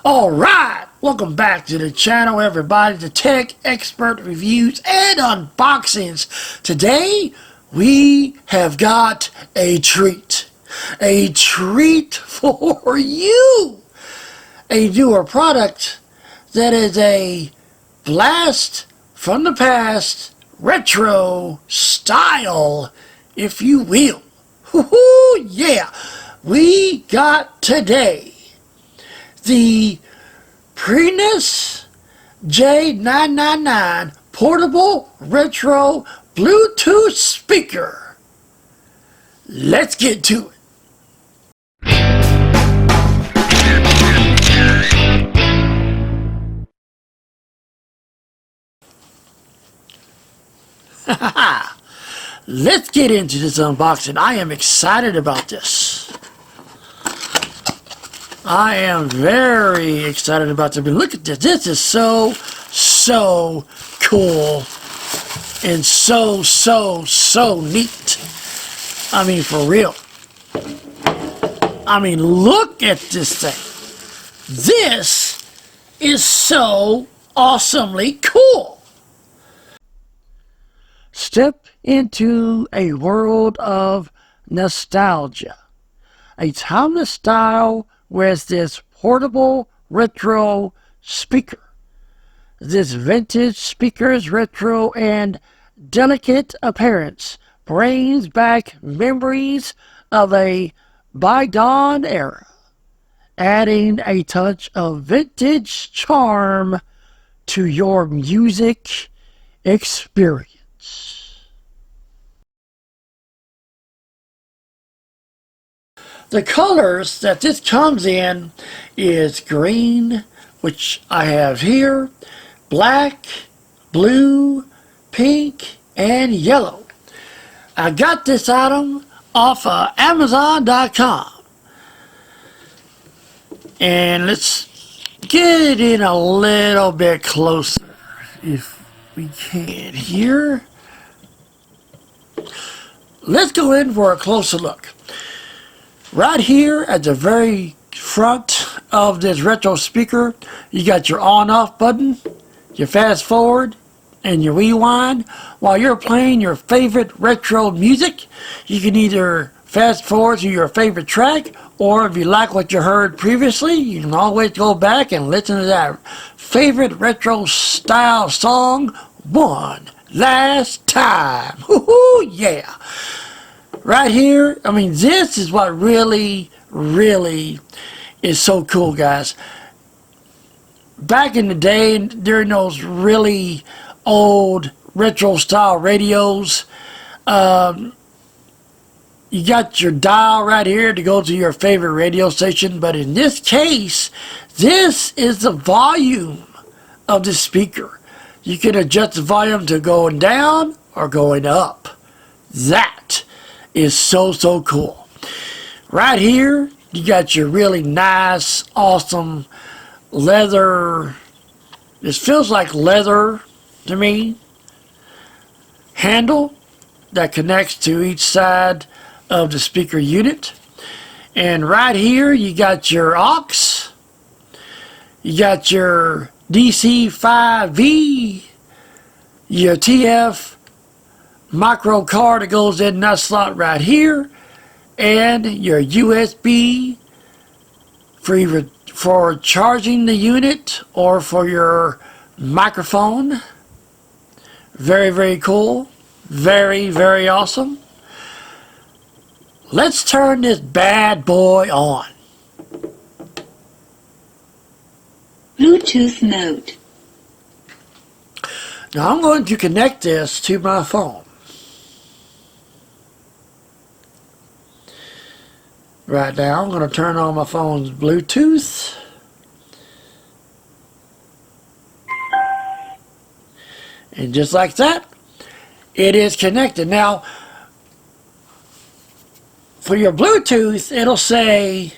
Alright, welcome back to the channel, everybody, to Tech Expert Reviews and Unboxings. Today, we have got a treat. A treat for you. A newer product that is a blast from the past, retro style, if you will. Woohoo, yeah. We got today the PRUNUS J999 portable retro Bluetooth speaker. Let's get to it. Let's get into this unboxing. I am excited about this. I am very excited about this. But look at this. This is so cool and so neat. I mean, for real. I mean, look at this thing. This is so awesomely cool. Step into a world of nostalgia. A timeless style with this portable retro speaker. This vintage speaker's retro and delicate appearance brings back memories of a bygone era, adding a touch of vintage charm to your music experience. The colors that this comes in is green, which I have here, black, blue, pink, and yellow. I got this item off of Amazon.com. And let's get in a little bit closer if we can here. Let's go in for a closer look. Right here at the very front of this retro speaker, you got your on-off button, your fast forward, and your rewind. While you're playing your favorite retro music, you can either fast forward to your favorite track, or if you like what you heard previously, you can always go back and listen to that favorite retro style song one last time. Woohoo, yeah. Right here, I mean, this is what really is so cool, guys. Back in the day, during those really old retro style radios, you got your dial right here to go to your favorite radio station, but in this case, this is the volume of the speaker. You can adjust the volume to going down or going up. That is so cool. Right here, you got your really nice, awesome leather. This feels like leather to me. Handle that connects to each side of the speaker unit. And right here, you got your aux. You got your DC5V, your TF micro card that goes in that slot right here, and your USB for charging the unit or for your microphone. Very cool. Very awesome. Let's turn this bad boy on. Bluetooth mode. Now I'm going to connect this to my phone. Right now, I'm going to turn on my phone's Bluetooth. And just like that, it is connected. Now, for your Bluetooth, it'll say,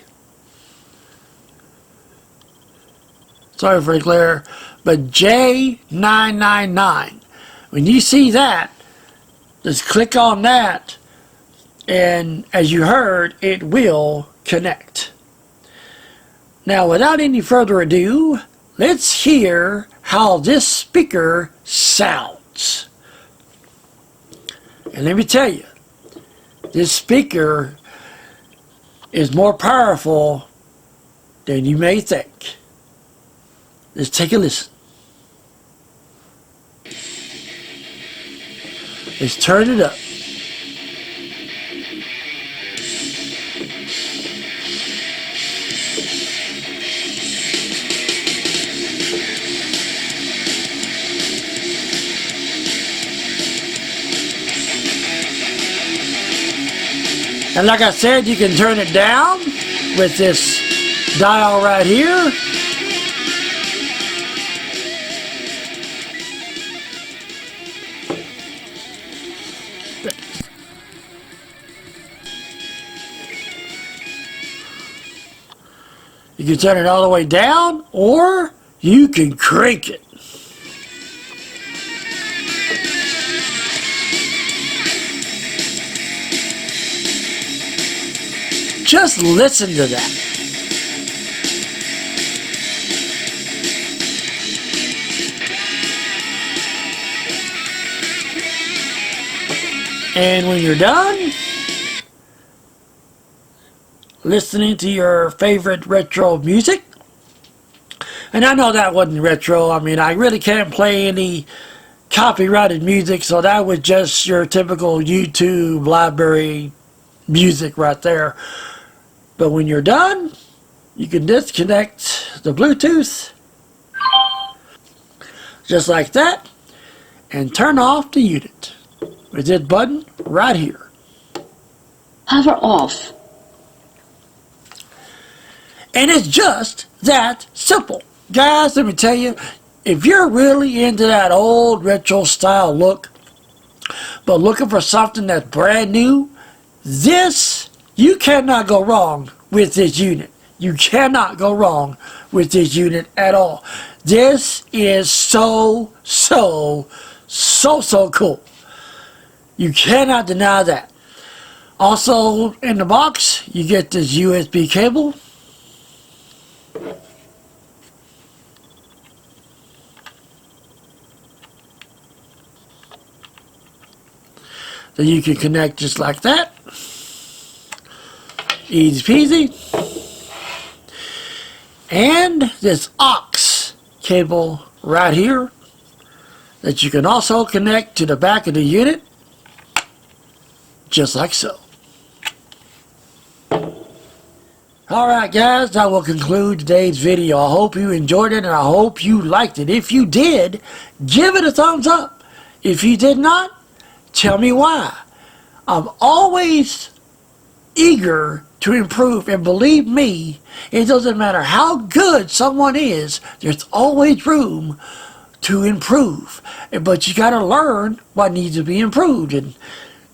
sorry for the glare, but J999. When you see that, just click on that, and as you heard, it will connect. Now, without any further ado, let's hear how this speaker sounds. And let me tell you, this speaker is more powerful than you may think. Let's take a listen. Let's turn it up. And like I said, you can turn it down with this dial right here. You can turn it all the way down, or you can crank it. Just listen to that. And when you're done listening to your favorite retro music, and I know that wasn't retro, I mean, I really can't play any copyrighted music, so that was just your typical YouTube library music right there. But when you're done, you can disconnect the Bluetooth just like that and turn off the unit with this button right here. Hover off. And it's just that simple. Guys, let me tell you, if you're really into that old retro style look, but looking for something that's brand new, you cannot go wrong with this unit. You cannot go wrong with this unit at all. This is so cool. You cannot deny that. Also in the box, you get this USB cable. That you can connect just like that. Easy peasy. And this aux cable right here that you can also connect to the back of the unit just like so. Alright guys, that will conclude today's video. I hope you enjoyed it and I hope you liked it. If you did, give it a thumbs up. If you did not, tell me why. I'm always eager to improve, and believe me, it doesn't matter how good someone is, there's always room to improve. But you got to learn what needs to be improved. And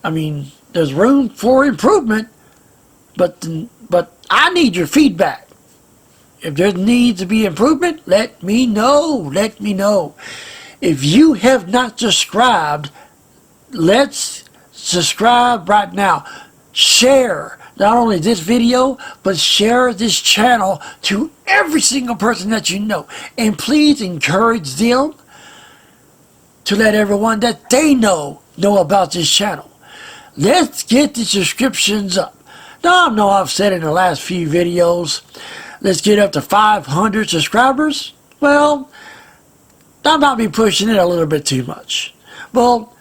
I mean, there's room for improvement, but I need your feedback. If there needs to be improvement, let me know. Let me know. If you have not subscribed, let's subscribe right now. Share not only this video, but share this channel to every single person that you know. And please encourage them to let everyone that they know about this channel. Let's get the subscriptions up. Now, I know I've said in the last few videos, let's get up to 500 subscribers. Well, I might be pushing it a little bit too much. Well,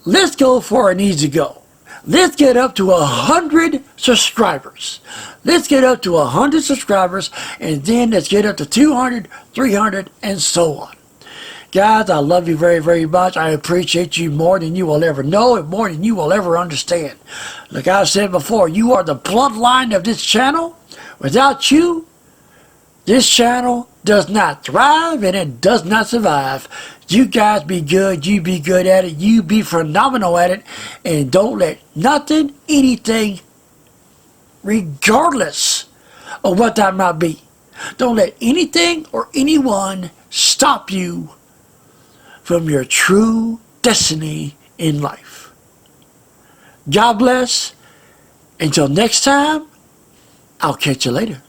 let's go for an easy go. Let's get up to 100 subscribers. Let's get up to 100 subscribers, and then let's get up to 200, 300, and so on. Guys, I love you very, very much. I appreciate you more than you will ever know and more than you will ever understand. Like I said before, you are the bloodline of this channel. Without you, this channel does not thrive and it does not survive. You guys be good, you be good at it, you be phenomenal at it, and don't let nothing, anything, regardless of what that might be, don't let anything or anyone stop you from your true destiny in life. God bless. Until next time, I'll catch you later.